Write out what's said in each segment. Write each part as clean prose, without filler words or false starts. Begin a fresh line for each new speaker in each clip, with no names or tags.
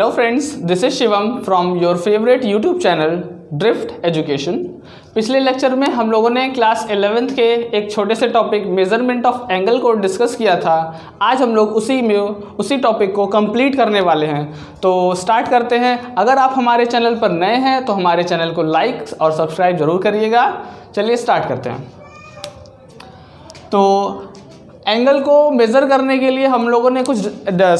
Hello friends, this is Shivam from your favourite YouTube channel drift education. पिछले lecture में हम लोगों ने क्लास 11th के एक छोटे से टॉपिक मेजरमेंट ऑफ एंगल को डिस्कस किया था। आज हम लोग उसी टॉपिक को कंप्लीट करने वाले हैं। तो स्टार्ट करते हैं। अगर आप हमारे चैनल पर नए हैं तो हमारे चैनल को लाइक और सब्सक्राइब जरूर करिएगा। चलिए स्टार्ट करते हैं। तो एंगल को मेज़र करने के लिए हम लोगों ने कुछ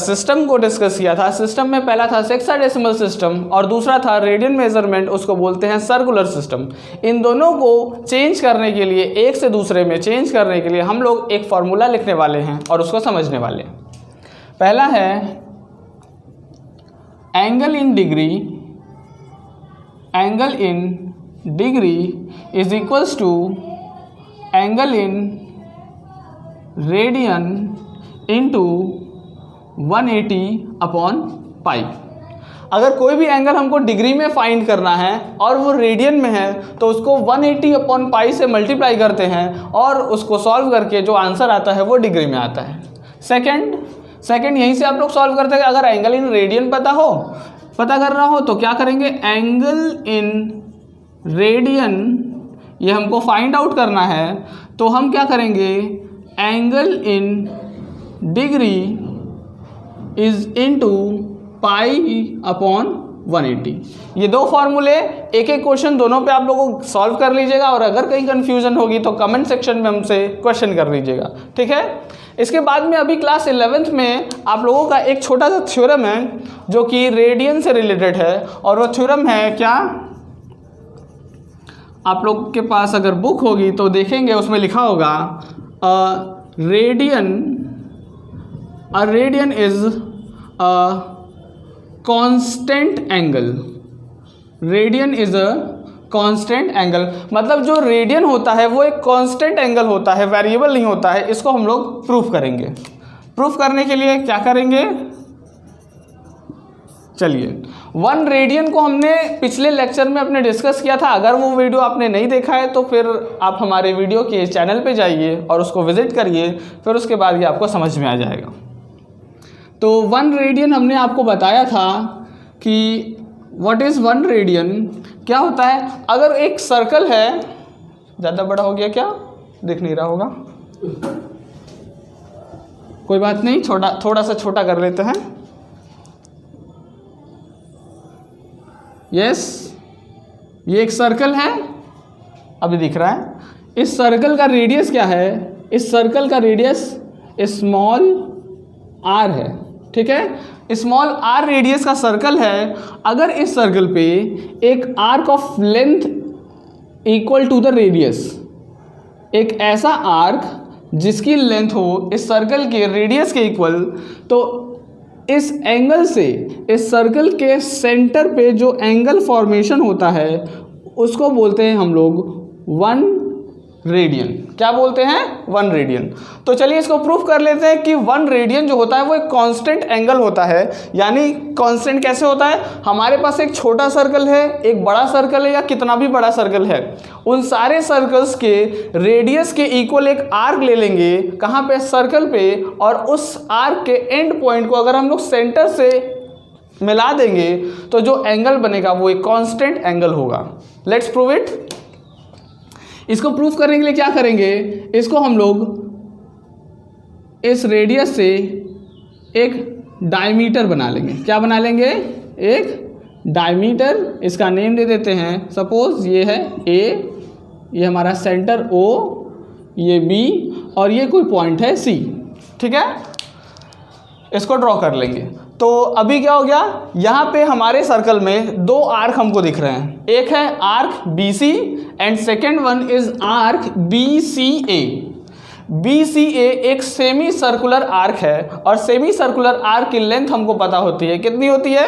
सिस्टम को डिस्कस किया था। सिस्टम में पहला था हेक्साडेसिमल सिस्टम और दूसरा था रेडियन मेजरमेंट, उसको बोलते हैं सर्कुलर सिस्टम। इन दोनों को चेंज करने के लिए, एक से दूसरे में चेंज करने के लिए हम लोग एक फॉर्मूला लिखने वाले हैं और उसको समझने वाले हैं। पहला है angle in degree is equals to angle in radian into 180/पाई। अगर कोई भी एंगल हमको डिग्री में फाइंड करना है और वो रेडियन में है तो उसको 180/पाई से मल्टीप्लाई करते हैं और उसको सॉल्व करके जो आंसर आता है वो डिग्री में आता है। सेकंड यहीं से आप लोग सॉल्व करते हैं। अगर एंगल इन रेडियन पता करना हो तो क्या करेंगे, एंगल इन रेडियन ये हमको फाइंड आउट करना है तो हम क्या करेंगे, angle in degree is into पाई/180। ये दो फॉर्मूले एक क्वेश्चन दोनों पे आप लोगों को सॉल्व कर लीजिएगा और अगर कहीं कंफ्यूजन होगी तो कमेंट सेक्शन में हमसे क्वेश्चन कर लीजिएगा, ठीक है। इसके बाद में अभी क्लास 11th में आप लोगों का एक छोटा सा थ्योरम है जो कि रेडियन से रिलेटेड है और वो थ्योरम है क्या, आप लोग के पास अगर बुक होगी तो देखेंगे उसमें लिखा होगा radian is a constant angle. Radian is a constant angle, मतलब जो रेडियन होता है वो एक कांस्टेंट एंगल होता है, वेरिएबल नहीं होता है। इसको हम लोग प्रूफ करेंगे। प्रूफ करने के लिए क्या करेंगे, चलिए 1 रेडियन को हमने पिछले लेक्चर में अपने डिस्कस किया था। अगर वो वीडियो आपने नहीं देखा है तो फिर आप हमारे वीडियो के चैनल पे जाइए और उसको विजिट करिए, फिर उसके बाद ये आपको समझ में आ जाएगा। तो 1 रेडियन हमने आपको बताया था कि व्हाट इज़ 1 रेडियन, क्या होता है। अगर एक सर्कल है, ज़्यादा बड़ा हो गया क्या, दिख नहीं रहा होगा, कोई बात नहीं, थोड़ा सा छोटा कर लेते हैं। यस, ये एक सर्कल है, अभी दिख रहा है। इस सर्कल का रेडियस क्या है, इस सर्कल का रेडियस स्मॉल r है, ठीक है। स्मॉल r रेडियस का सर्कल है। अगर इस सर्कल पे एक arc of length equal to the radius, एक ऐसा आर्क जिसकी लेंथ हो इस सर्कल के रेडियस के इक्वल, तो इस एंगल से इस सर्कल के सेंटर पे जो एंगल फॉर्मेशन होता है उसको बोलते हैं हम लोग 1 रेडियन। क्या बोलते हैं, 1 रेडियन। तो चलिए इसको प्रूफ कर लेते हैं कि 1 रेडियन जो होता है वो एक कांस्टेंट एंगल होता है। यानी कांस्टेंट कैसे होता है, हमारे पास एक छोटा सर्कल है, एक बड़ा सर्कल है या कितना भी बड़ा सर्कल है, उन सारे सर्कल्स के रेडियस के इक्वल एक आर्क ले लेंगे, कहाँ पे, सर्कल पे, और उस आर्क के एंड पॉइंट को अगर हम लोग सेंटर से मिला देंगे तो जो एंगल बनेगा वो एक कांस्टेंट एंगल होगा। Let's prove it. इसको प्रूफ करने के लिए क्या करेंगे, इसको हम लोग इस रेडियस से एक डायमीटर बना लेंगे। क्या बना लेंगे, एक डायमीटर। इसका नेम दे देते हैं, सपोज ये है A, ये हमारा सेंटर O, ये B और ये कोई पॉइंट है C, ठीक है। इसको ड्रॉ कर लेंगे। तो अभी क्या हो गया, यहाँ पे हमारे सर्कल में 2 आर्क हमको दिख रहे हैं। एक है arc BC and second one is arc BCA। BCA एक सेमी सर्कुलर आर्क है और सेमी सर्कुलर आर्क की लेंथ हमको पता होती है, कितनी होती है,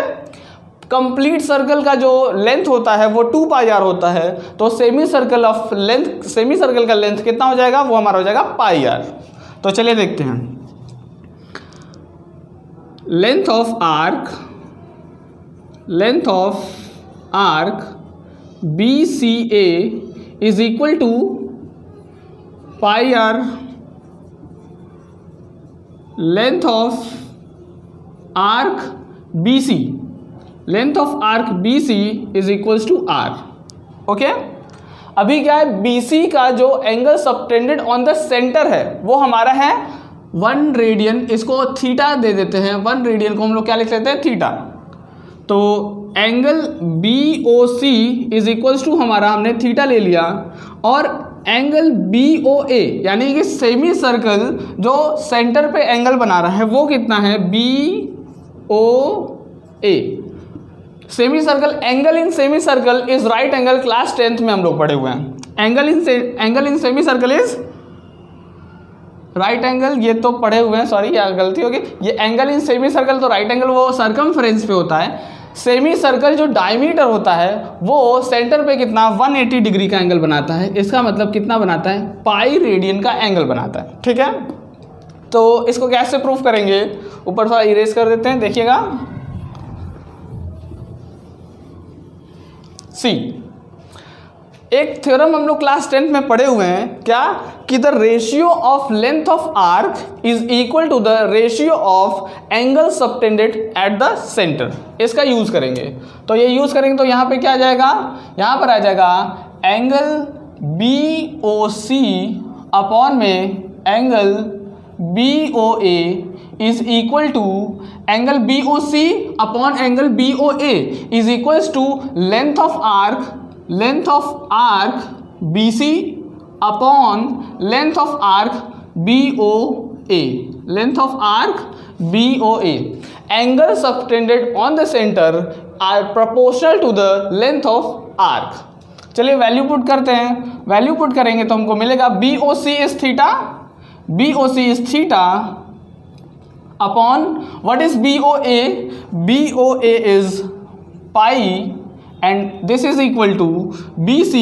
कंप्लीट सर्कल का जो लेंथ होता है वो 2πr होता है। तो सेमी सर्कल का लेंथ कितना हो जाएगा, वो हमारा हो जाएगा πr। तो चलिए देखते हैं। Length of arc BCA is equal to πr length of arc BC length of arc B C is equals to R. Okay, अभी क्या है, बी सी का जो angle subtended on the centre है वो हमारा है 1 रेडियन, इसको थीटा दे देते हैं, 1 रेडियन को हम लोग क्या लिख लेते हैं, थीटा। तो angle B O C is equals to हमारा, हमने थीटा ले लिया, और एंगल बी ओ ए यानी कि सेमी सर्कल जो सेंटर पे एंगल बना रहा है वो कितना है, B O A. Semi circle, angle in semi circle is right angle, class 10th में हम लोग पढ़े हुए हैं। Angle in semi circle is right angle, ये तो पढ़े हुए हैं, सॉरी क्या गलती होगी, ये एंगल इन सेमी सर्कल, तो राइट एंगल वो सर्कमफ्रेंस पे होता है। सेमी सर्कल जो डायमीटर होता है वो सेंटर पे कितना 180 डिग्री का एंगल बनाता है, इसका मतलब कितना बनाता है, पाई रेडियन का एंगल बनाता है। ठीक है, तो इसको कैसे प्रूफ करेंगे, ऊपर थोड़ा इरेज कर देते हैं, देखिएगा। सी, एक थ्योरम हम लोग क्लास 10th में पढ़े हुए हैं, क्या कि the ratio of length of arc is equal to the ratio of angle subtended at the centre. इसका यूज करेंगे, तो ये यूज करेंगे तो यहाँ पे क्या आ जाएगा, यहाँ पर आ जाएगा angle B O C upon में angle B O A is equal to angle B O C upon angle B O A is equals to length of arc B C upon length of arc B O A, length of arc B O A. Angle subtended on the centre are proportional to the length of arc. चलिए value put करते हैं, value put करेंगे तो हमको मिलेगा B O C is theta, B O C is theta upon what is B O A, B O A is pi and this is equal to BC,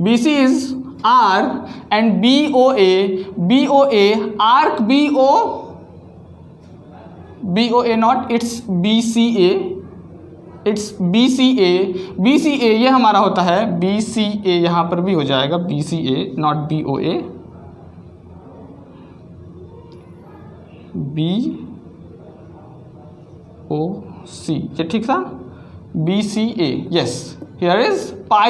BC is R and BOA arc BOA not, it's BCA, it's BCA ये हमारा होता है BCA, यहाँ पर भी हो जाएगा BCA not BOA, BOC, ये ठीक था, BCA, yes, here is pi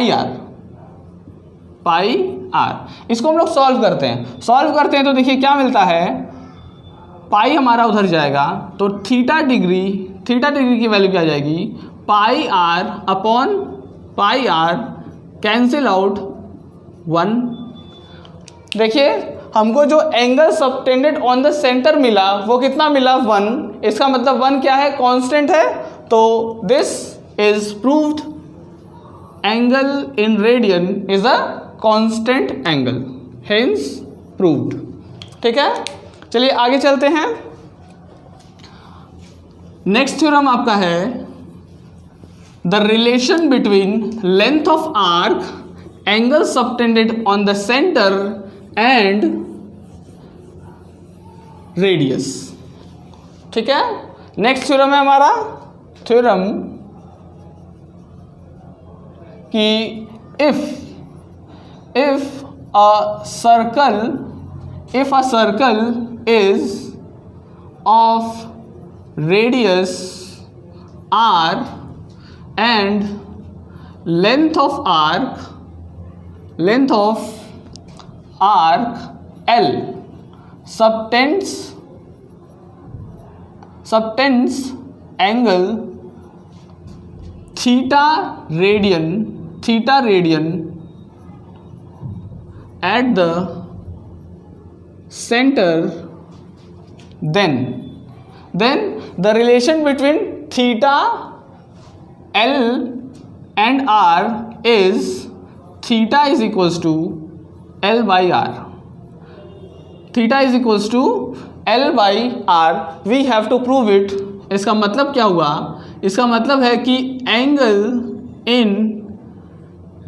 r। इसको हम लोग सॉल्व करते हैं, तो देखिए क्या मिलता है, पाई हमारा उधर जाएगा तो थीटा डिग्री की वैल्यू क्या आ जाएगी, पाई r upon pi r, cancel out 1। देखिए हमको जो angle subtended on the centre मिला वो कितना मिला, 1। इसका मतलब 1 क्या है, कांस्टेंट है, तो this is proved angle in radian is a constant angle, hence proved। ठीक है, चलिए आगे चलते हैं। नेक्स्ट थ्योरम आपका है the relation between length of arc, angle subtended on the centre and radius. ठीक है, नेक्स्ट थ्योरम है हमारा थ्योरम कि if a circle is of radius r and length of arc L subtends angle theta radian at the center, then the relation between theta L and R is theta is equals to L by R, theta is equals to L by R। we have to prove it। इसका मतलब क्या हुआ, इसका मतलब है कि angle in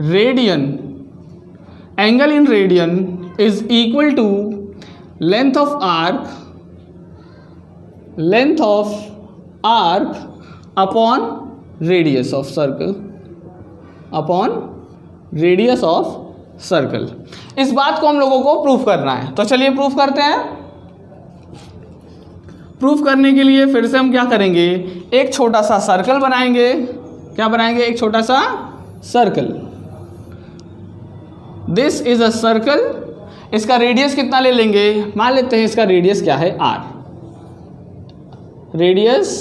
radian is equal to length of arc upon radius of circle. इस बात को हम लोगों को प्रूफ करना है, तो चलिए प्रूफ करते हैं। प्रूफ करने के लिए फिर से हम क्या करेंगे, एक छोटा सा सर्कल बनाएंगे, क्या बनाएंगे, एक छोटा सा circle. This is a circle, इसका रेडियस कितना ले लेंगे, मान लेते हैं इसका रेडियस क्या है, r, रेडियस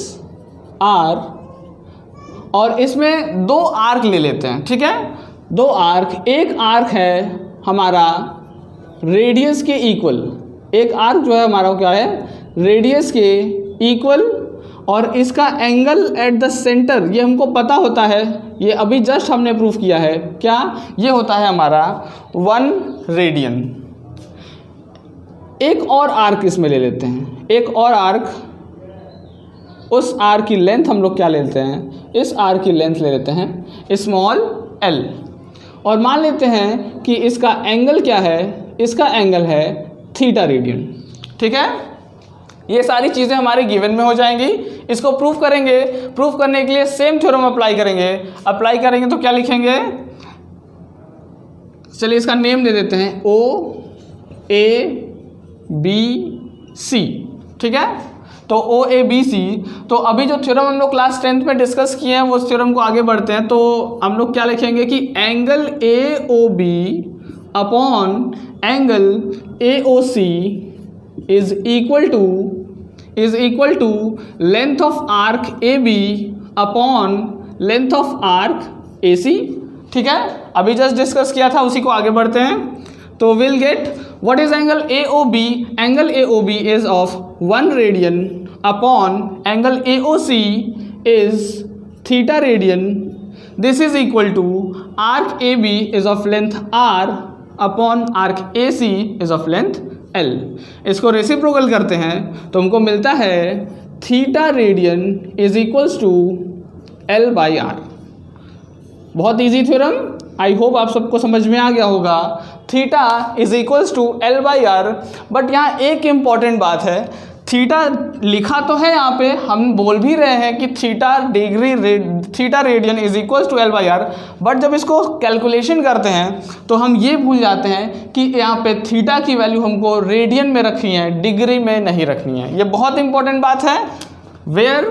r, और इसमें 2 आर्क ले लेते हैं, ठीक है, 2 आर्क, एक आर्क है हमारा रेडियस के इक्वल, एक आर्क जो है हमारा क्या है, रेडियस के इक्वल, और इसका एंगल एट द सेंटर ये हमको पता होता है, ये अभी जस्ट हमने प्रूफ किया है, क्या ये होता है हमारा 1 रेडियन। एक और आर्क इसमें ले लेते हैं, एक और आर्क, उस आर्क की लेंथ हम लोग क्या लेते हैं, इस आर्क की लेंथ ले लेते हैं स्मॉल l, और मान लेते हैं कि इसका एंगल क्या है, इसका एंगल है थीटा रेडियन, ठीक है। ये सारी चीज़ें हमारे गिवन में हो जाएंगी, इसको प्रूफ करेंगे, प्रूफ करने के लिए सेम थ्योरम अप्लाई करेंगे, अप्लाई करेंगे तो क्या लिखेंगे, चलिए इसका नेम दे देते हैं O A B C, ठीक है, तो O A B C। तो अभी जो थ्योरम हम लोग क्लास 10th में डिस्कस किए हैं वो थ्योरम को आगे बढ़ते हैं, तो हम लोग क्या लिखेंगे कि angle AOB upon angle AOC is equal to length of arc AB upon length of arc AC, ठीक है, अभी जस्ट डिस्कस किया था, उसी को आगे बढ़ते हैं। तो will get what is angle AOB, angle AOB is of 1 radian upon angle AOC is theta radian, this is equal to arc AB is of length R upon arc AC is of length L। इसको reciprocal करते हैं तो हमको मिलता है theta radian is equals to L by R। बहुत easy theorem, I hope आप सबको समझ में आ गया होगा, theta is equals to L by R। But यहाँ एक इम्पॉर्टेंट बात है, थीटा लिखा तो है यहाँ पे, हम बोल भी रहे हैं कि theta radian is equals to L by R, but जब इसको कैलकुलेशन करते हैं तो हम ये भूल जाते हैं कि यहाँ पे थीटा की वैल्यू हमको रेडियन में रखनी है, डिग्री में नहीं रखनी है। ये बहुत इंपॉर्टेंट बात है। वेयर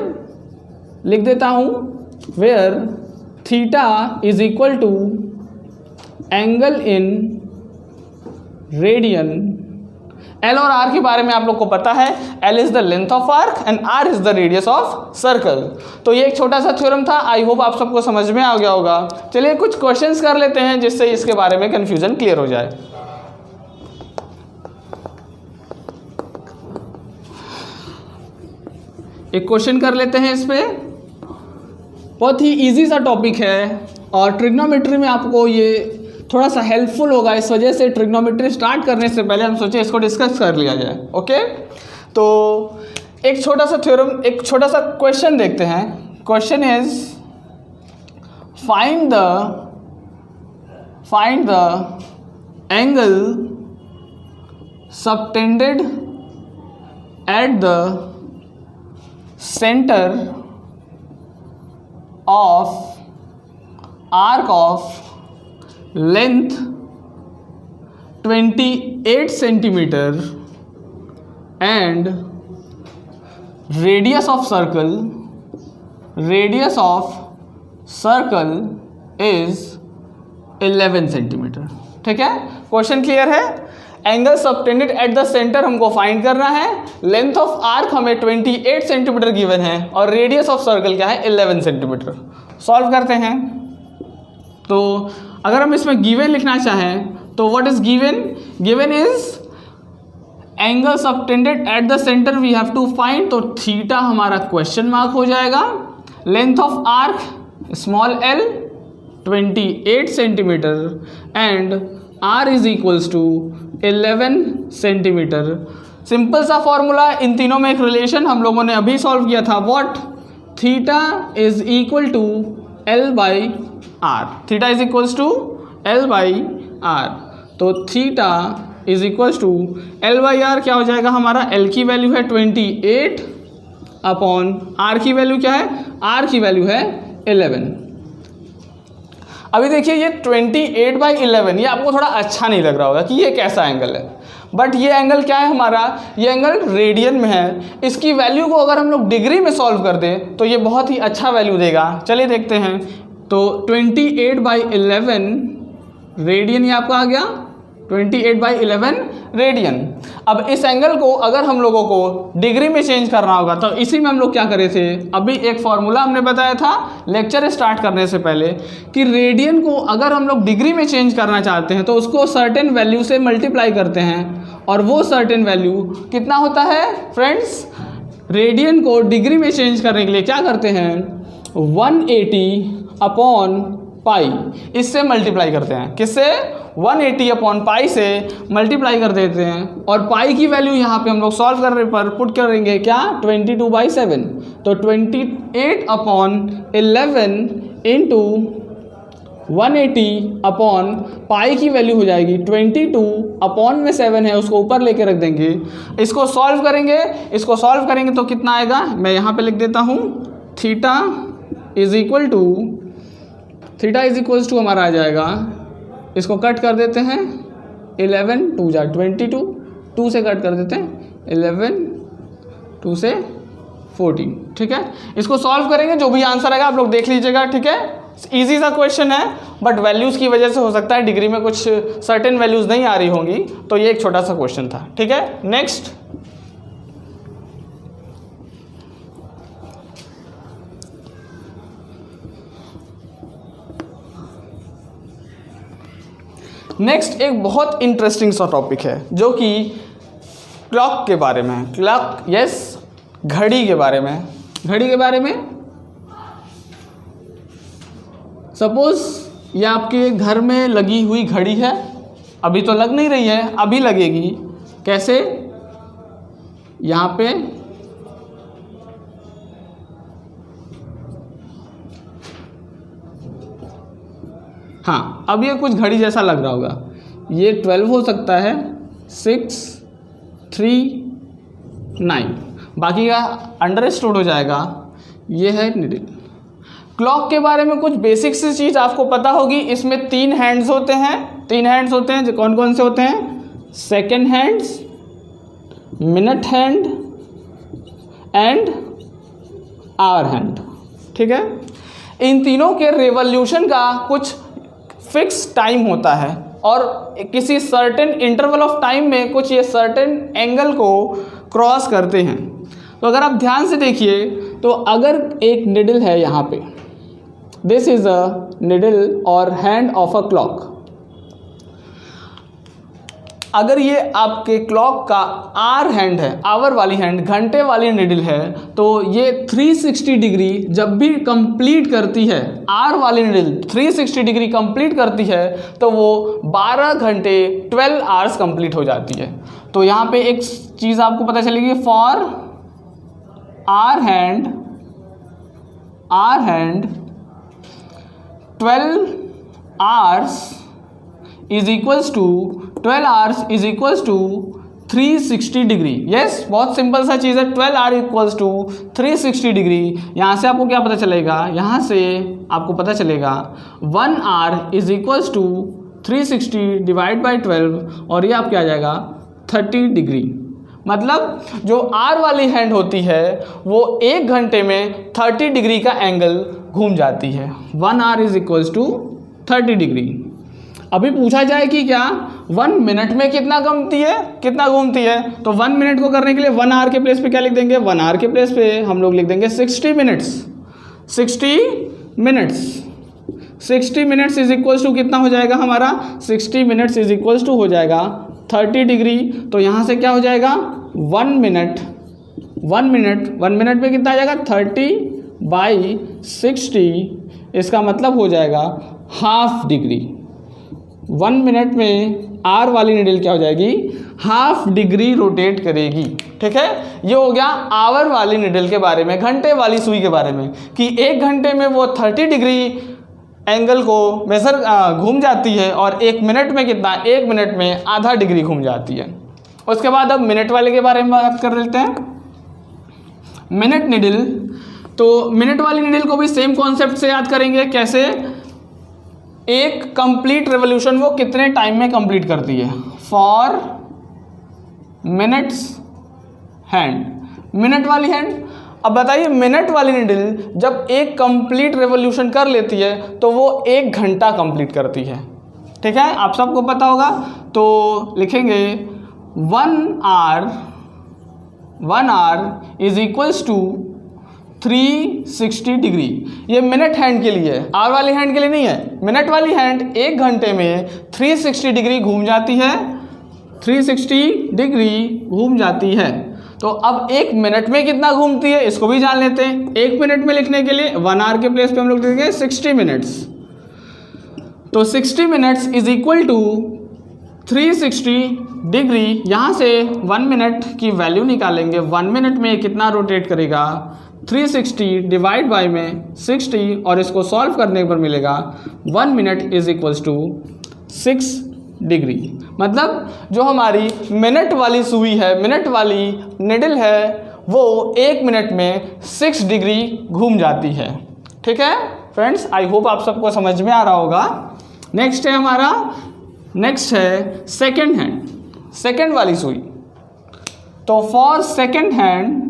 लिख देता हूँ, where theta is equal to angle in radian. L और R के बारे में आप लोग को पता है, L is the length of arc and R is the radius of circle. तो ये एक छोटा सा थ्योरम था, आई होप आप सबको समझ में आ गया होगा। चलिए कुछ क्वेश्चंस कर लेते हैं जिससे इसके बारे में कंफ्यूजन क्लियर हो जाए। एक क्वेश्चन कर लेते हैं इस पे, बहुत ही इजी सा टॉपिक है और ट्रिग्नोमेट्री में आपको ये थोड़ा सा हेल्पफुल होगा, इस वजह से ट्रिग्नोमेट्री स्टार्ट करने से पहले हम सोचे इसको डिस्कस कर लिया जाए। ओके, तो एक छोटा सा थ्योरम, एक छोटा सा क्वेश्चन देखते हैं। Question is find the angle subtended at the centre of arc of length 28 centimetre and radius of circle is 11 centimetre. ठीक है, क्वेश्चन क्लियर है। Angle subtended at the centre हमको फाइंड करना है, लेंथ ऑफ आर्क हमें 28 centimetre given है और radius of circle क्या है 11 सेंटीमीटर। सॉल्व करते हैं। तो अगर हम इसमें गिवन लिखना चाहें तो what is given, given is angle subtended at the centre we have to find, तो थीटा हमारा क्वेश्चन मार्क हो जाएगा। Length of arc small l 28 centimetre and r is equals to 11 centimetre. Simple सा formula, इन तीनों में एक relation हम लोगों ने अभी सॉल्व किया था। What, theta is equal to l by r, theta is equals to l by r। तो theta is equals to l by r क्या हो जाएगा हमारा, l की वैल्यू है 28 अपॉन r की वैल्यू क्या है, r की वैल्यू है 11। अभी देखिए ये 28/11, ये आपको थोड़ा अच्छा नहीं लग रहा होगा कि ये कैसा एंगल है, बट ये एंगल क्या है हमारा, ये एंगल रेडियन में है। इसकी वैल्यू को अगर हम लोग डिग्री में सॉल्व कर दें तो ये बहुत ही अच्छा वैल्यू देगा। चलिए देखते हैं। तो 28/11 रेडियन ये आपका आ गया 28/11 रेडियन। अब इस एंगल को अगर हम लोगों को डिग्री में चेंज करना होगा तो इसी में हम लोग क्या करे थे, अभी एक फॉर्मूला हमने बताया था लेक्चर स्टार्ट करने से पहले कि रेडियन को अगर हम लोग डिग्री में चेंज करना चाहते हैं तो उसको सर्टेन वैल्यू से मल्टीप्लाई करते हैं, और वो सर्टेन वैल्यू कितना होता है फ्रेंड्स, रेडियन को डिग्री में चेंज करने के लिए क्या करते हैं 180/पाई, इससे मल्टीप्लाई करते हैं। किससे, 180/पाई से मल्टीप्लाई कर देते हैं, और पाई की वैल्यू यहाँ पे हम लोग सॉल्व करने पर पुट करेंगे क्या 22/7। तो 28/11 इंटू 180/पाई की वैल्यू हो जाएगी 22/7 है, उसको ऊपर लेके रख देंगे। इसको सॉल्व करेंगे, इसको सॉल्व करेंगे तो कितना आएगा, मैं यहाँ पे लिख देता हूँ थीटा इज इक्वल टू हमारा आ जाएगा, इसको कट कर देते हैं 11 2 जा 22, 2 से कट कर देते हैं 11 2 से 14, ठीक है। इसको सॉल्व करेंगे, जो भी आंसर आएगा आप लोग देख लीजिएगा, ठीक है। इजी सा क्वेश्चन है, बट वैल्यूज़ की वजह से हो सकता है डिग्री में कुछ सर्टेन वैल्यूज़ नहीं आ रही होंगी, तो ये एक छोटा सा क्वेश्चन था, ठीक है। नेक्स्ट, एक बहुत इंटरेस्टिंग सा टॉपिक है जो कि क्लॉक के बारे में है। क्लॉक, यस, घड़ी के बारे में। घड़ी के बारे में सपोज ये आपके घर में लगी हुई घड़ी है, अभी तो लग नहीं रही है, अभी लगेगी। कैसे, यहाँ पे हाँ, अब ये कुछ घड़ी जैसा लग रहा होगा, ये 12 हो सकता है, 6 3 9, बाकी का अंडरस्टूड हो जाएगा। ये है निडल। क्लॉक के बारे में कुछ बेसिक सी चीज़ आपको पता होगी, इसमें 3 हैंड्स होते हैं। 3 हैंड्स होते हैं, जो कौन कौन से होते हैं, second hands, minute hand and hour hand, ठीक है। इन तीनों के रेवोल्यूशन का कुछ फिक्स टाइम होता है, और किसी सर्टेन इंटरवल ऑफ टाइम में कुछ ये सर्टेन एंगल को क्रॉस करते हैं। तो अगर आप ध्यान से देखिए तो अगर एक निडल है यहाँ पे, दिस इज अ निडल और हैंड ऑफ अ क्लॉक, अगर ये आपके क्लॉक का आवर हैंड है, आवर वाली हैंड, घंटे वाली निडल है, तो ये 360 डिग्री जब भी कंप्लीट करती है, आवर वाली निडल 360 डिग्री कंप्लीट करती है तो वो 12 घंटे 12 आवर्स कंप्लीट हो जाती है। तो यहाँ पे एक चीज़ आपको पता चलेगी, for hour hand 12 hours is equals to 12 hours is equals to 360 degree. Yes, बहुत सिंपल सा चीज़ है, 12 आवर इक्वल्स टू 360 डिग्री। यहाँ से आपको क्या पता चलेगा, यहाँ से आपको पता चलेगा 1 hour is equals to 360 divide by 12, और ये आपके आ जाएगा 30 डिग्री। मतलब जो आर वाली हैंड होती है वो 1 घंटे में 30 डिग्री का एंगल घूम जाती है। 1 hour is equals to 30 degree. अभी पूछा जाए कि क्या 1 मिनट में कितना घूमती है, तो 1 मिनट को करने के लिए 1 आवर के प्लेस पे क्या लिख देंगे, 1 आवर के प्लेस पे हम लोग लिख देंगे 60 minutes. 60 minutes is equals to कितना हो जाएगा हमारा, 60 मिनट्स इज इक्वल्स टू हो जाएगा 30 डिग्री। तो यहाँ से क्या हो जाएगा 1 मिनट में कितना आ जाएगा 30/60, इसका मतलब हो जाएगा हाफ डिग्री। 1 मिनट में आर वाली निडल क्या हो जाएगी, हाफ डिग्री रोटेट करेगी। ठीक है, ये हो गया आवर वाली निडल के बारे में, घंटे वाली सुई के बारे में, कि 1 घंटे में वो 30 डिग्री एंगल को मेजर घूम जाती है, और 1 मिनट में कितना, 1 मिनट में आधा डिग्री घूम जाती है। उसके बाद अब मिनट वाले के बारे में बात कर लेते हैं। मिनट निडल, तो मिनट वाली निडल को भी सेम कॉन्सेप्ट से याद करेंगे। कैसे, एक कंप्लीट रेवोल्यूशन वो कितने टाइम में कंप्लीट करती है? फॉर मिनट्स हैंड, मिनट वाली हैंड। अब बताइए मिनट वाली नीडल जब एक कंप्लीट रेवोल्यूशन कर लेती है तो वो 1 घंटा कंप्लीट करती है। ठीक है, आप सबको पता होगा। तो लिखेंगे 1 hour is equals to 360 degree. ये मिनट हैंड के लिए है, आवर वाली हैंड के लिए नहीं है। मिनट वाली हैंड 1 घंटे में 360 डिग्री घूम जाती है, 360 डिग्री घूम जाती है। तो अब 1 मिनट में कितना घूमती है इसको भी जान लेते हैं। 1 मिनट में लिखने के लिए 1 आवर के प्लेस पे हम लोग लिखेंगे 60 मिनट्स। तो 60 minutes is equal to 360 degree. यहाँ से 1 मिनट की वैल्यू निकालेंगे। 1 मिनट में कितना रोटेट करेगा? 360 डिवाइड बाई में 60, और इसको सॉल्व करने पर मिलेगा 1 minute is equals to 6 degree. मतलब जो हमारी मिनट वाली सुई है, मिनट वाली निडल है, वो 1 मिनट में 6 डिग्री घूम जाती है। ठीक है फ्रेंड्स, आई होप आप सबको समझ में आ रहा होगा। नेक्स्ट है हमारा, नेक्स्ट है सेकेंड हैंड, सेकेंड वाली सुई। तो फॉर सेकेंड हैंड,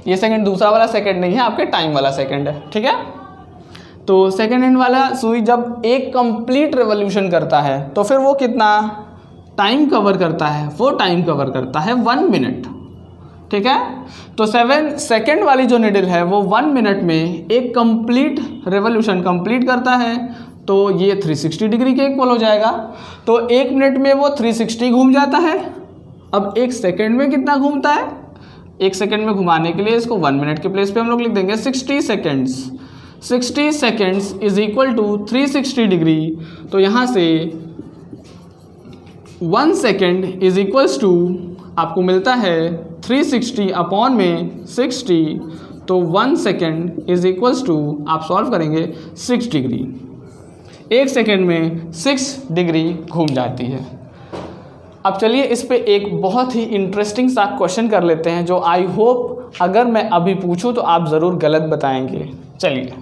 ये सेकेंड दूसरा वाला सेकेंड नहीं है, आपके टाइम वाला सेकेंड है। ठीक है, तो सेकेंड हैंड वाला सुई जब एक कंप्लीट रेवोल्यूशन करता है तो फिर वो कितना टाइम कवर करता है? वो टाइम कवर करता है 1 मिनट। ठीक है, तो 7 सेकेंड वाली जो निडल है वो 1 मिनट में एक कंप्लीट रेवोल्यूशन कंप्लीट करता है, तो ये 360 डिग्री के इक्वल हो जाएगा। तो 1 मिनट में वो 360 घूम जाता है। अब 1 सेकेंड में कितना घूमता है? 1 सेकेंड में घुमाने के लिए इसको 1 मिनट के प्लेस पे हम लोग लिख देंगे 60 seconds. 60 seconds is equal to 360 degree. तो यहाँ से 1 सेकेंड इज इक्वल्स टू आपको मिलता है 360 अपॉन में 60। तो 1 सेकेंड इज इक्वल्स टू आप सॉल्व करेंगे 6 डिग्री। 1 सेकेंड में 6 डिग्री घूम जाती है। अब चलिए इस पे एक बहुत ही इंटरेस्टिंग सा क्वेश्चन कर लेते हैं, जो आई होप अगर मैं अभी पूछूं तो आप ज़रूर गलत बताएंगे। चलिए,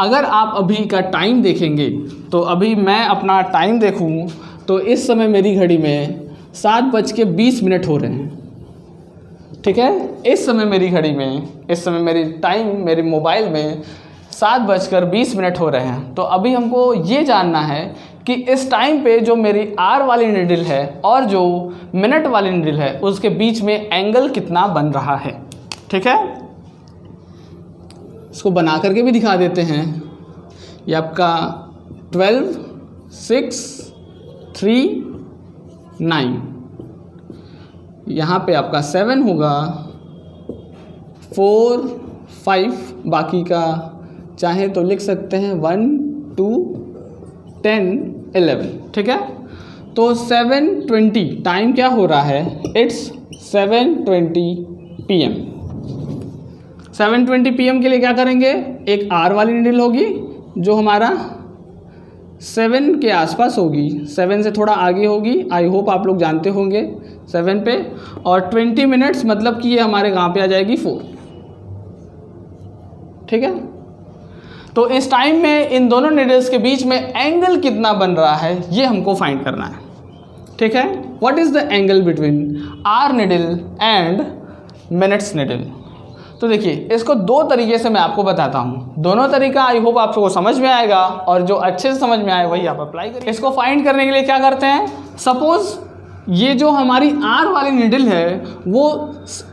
अगर आप अभी का टाइम देखेंगे तो अभी मैं अपना टाइम देखूं तो इस समय मेरी घड़ी में 7:20 हो रहे हैं। ठीक है, इस समय मेरी घड़ी में, इस समय मेरी टाइम मेरे मोबाइल में 7:20 हो रहे हैं। तो अभी हमको ये जानना है कि इस टाइम पे जो मेरी आर वाली निडल है और जो मिनट वाली निडल है उसके बीच में एंगल कितना बन रहा है। ठीक है, इसको बना करके भी दिखा देते हैं। ये आपका 12, 6, 3, 9, यहाँ पे आपका 7 होगा, 4, 5, बाकी का चाहे तो लिख सकते हैं 1, 2, 10, 11। ठीक है, तो 7:20 टाइम क्या हो रहा है? It's 7:20 PM। 7:20 PM के लिए क्या करेंगे? एक आर वाली निडल होगी जो हमारा 7 के आसपास होगी, 7 से थोड़ा आगे होगी। आई होप आप लोग जानते होंगे 7 पे, और 20 मिनट्स मतलब कि ये हमारे कहाँ पे आ जाएगी 4। ठीक है, तो इस टाइम में इन दोनों निडल्स के बीच में एंगल कितना बन रहा है ये हमको फाइंड करना है। ठीक है, what is the angle between hour needle and minutes needle? तो देखिए, इसको 2 तरीके से मैं आपको बताता हूँ। दोनों तरीका आई होप आप सबको समझ में आएगा, और जो अच्छे से समझ में आए वही आप अप्लाई करिए। इसको फाइंड करने के लिए क्या करते हैं? सपोज ये जो हमारी आर वाली निडल है वो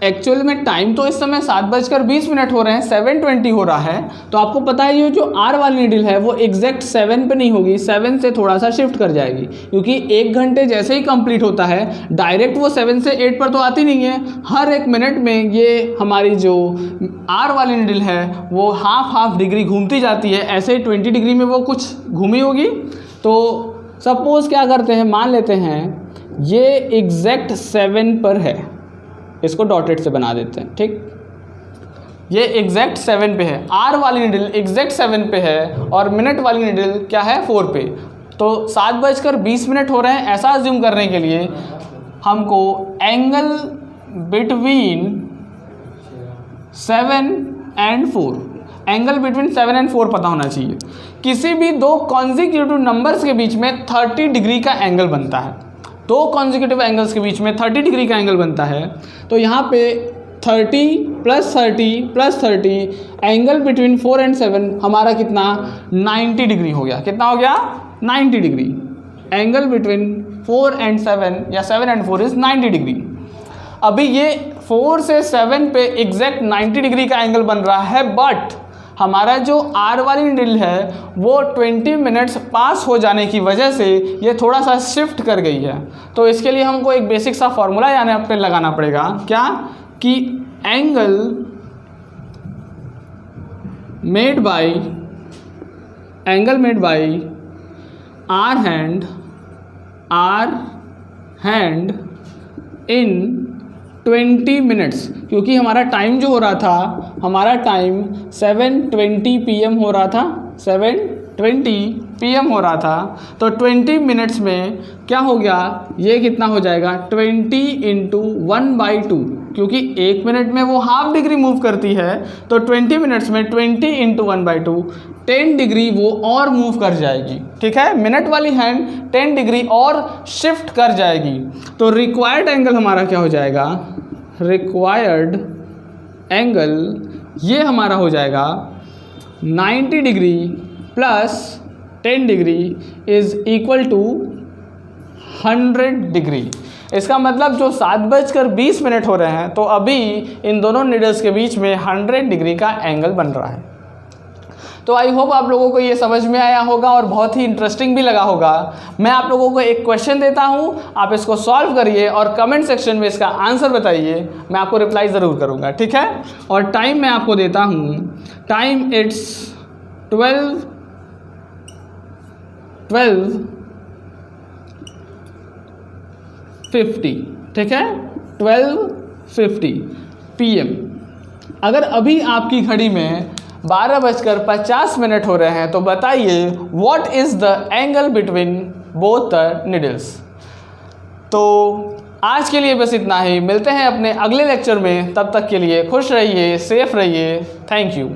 एक्चुअल में टाइम तो इस समय 7:20 हो रहे हैं, 7:20 हो रहा है। तो आपको पता है ये जो आर वाली निडल है वो एग्जैक्ट 7 पे नहीं होगी, 7 से थोड़ा सा शिफ्ट कर जाएगी, क्योंकि 1 घंटे जैसे ही कंप्लीट होता है डायरेक्ट वो 7 से 8 पर तो आती नहीं है। हर 1 मिनट में ये हमारी जो आर वाली निडल है वो हाफ डिग्री घूमती जाती है। ऐसे 20 डिग्री में वो कुछ घूमी होगी। तो सपोज क्या करते हैं, मान लेते हैं ये एग्जैक्ट 7 पर है, इसको डॉटेड से बना देते हैं। ठीक, ये एग्जैक्ट 7 पे है, आर वाली निडल एग्जैक्ट 7 पे है और मिनट वाली निडल क्या है 4 पे। तो 7:20 हो रहे हैं, ऐसा अज्यूम करने के लिए हमको angle between 7 and 4, angle between 7 and 4 पता होना चाहिए। किसी भी दो कॉन्जिक्यूटिव नंबर्स के बीच में 30 डिग्री का एंगल बनता है, दो कॉन्जिक्यूटिव एंगल्स के बीच में 30 डिग्री का एंगल बनता है। तो यहाँ पे 30 + 30 + 30 एंगल बिटवीन 4 and 7 हमारा कितना 90 डिग्री हो गया। कितना हो गया 90 डिग्री। एंगल बिटवीन 4 and 7 या 7 and 4 इज़ 90 डिग्री। अभी ये 4 से 7 पे एग्जैक्ट 90 डिग्री का एंगल बन रहा है, बट हमारा जो आर वाली नीडल है वो 20 मिनट्स पास हो जाने की वजह से ये थोड़ा सा शिफ्ट कर गई है। तो इसके लिए हमको एक बेसिक सा फॉर्मूला यहाँ पे लगाना पड़ेगा, क्या कि angle made by hour hand in 20 minutes, क्योंकि हमारा टाइम जो हो रहा था, हमारा टाइम 7:20 PM हो रहा था, 7:20 PM हो रहा था। तो 20 मिनट्स में क्या हो गया, ये कितना हो जाएगा 20 × 1/2, क्योंकि 1 मिनट में वो ½ डिग्री मूव करती है। तो 20 मिनट्स में 20 × 1/2 10 डिग्री वो और मूव कर जाएगी। ठीक है, मिनट वाली हैंड 10 डिग्री और शिफ्ट कर जाएगी। तो रिक्वायर्ड एंगल हमारा क्या हो जाएगा, रिक्वायर्ड एंगल ये हमारा हो जाएगा 90 degree + 10 degree is equal to 100 degree. इसका मतलब जो 7:20 हो रहे हैं, तो अभी इन दोनों नीडल्स के बीच में 100 डिग्री का एंगल बन रहा है। तो आई होप आप लोगों को ये समझ में आया होगा और बहुत ही इंटरेस्टिंग भी लगा होगा। मैं आप लोगों को एक क्वेश्चन देता हूँ, आप इसको सॉल्व करिए और कमेंट सेक्शन में इसका आंसर बताइए, मैं आपको रिप्लाई ज़रूर करूँगा। ठीक है, और टाइम मैं आपको देता हूँ, टाइम इट्स 12:50। ठीक है, 12:50 PM। अगर अभी आपकी घड़ी में 12:50 हो रहे हैं, तो बताइए what is the angle between both the needles. तो आज के लिए बस इतना ही, मिलते हैं अपने अगले लेक्चर में। तब तक के लिए खुश रहिए, सेफ रहिए। Thank you.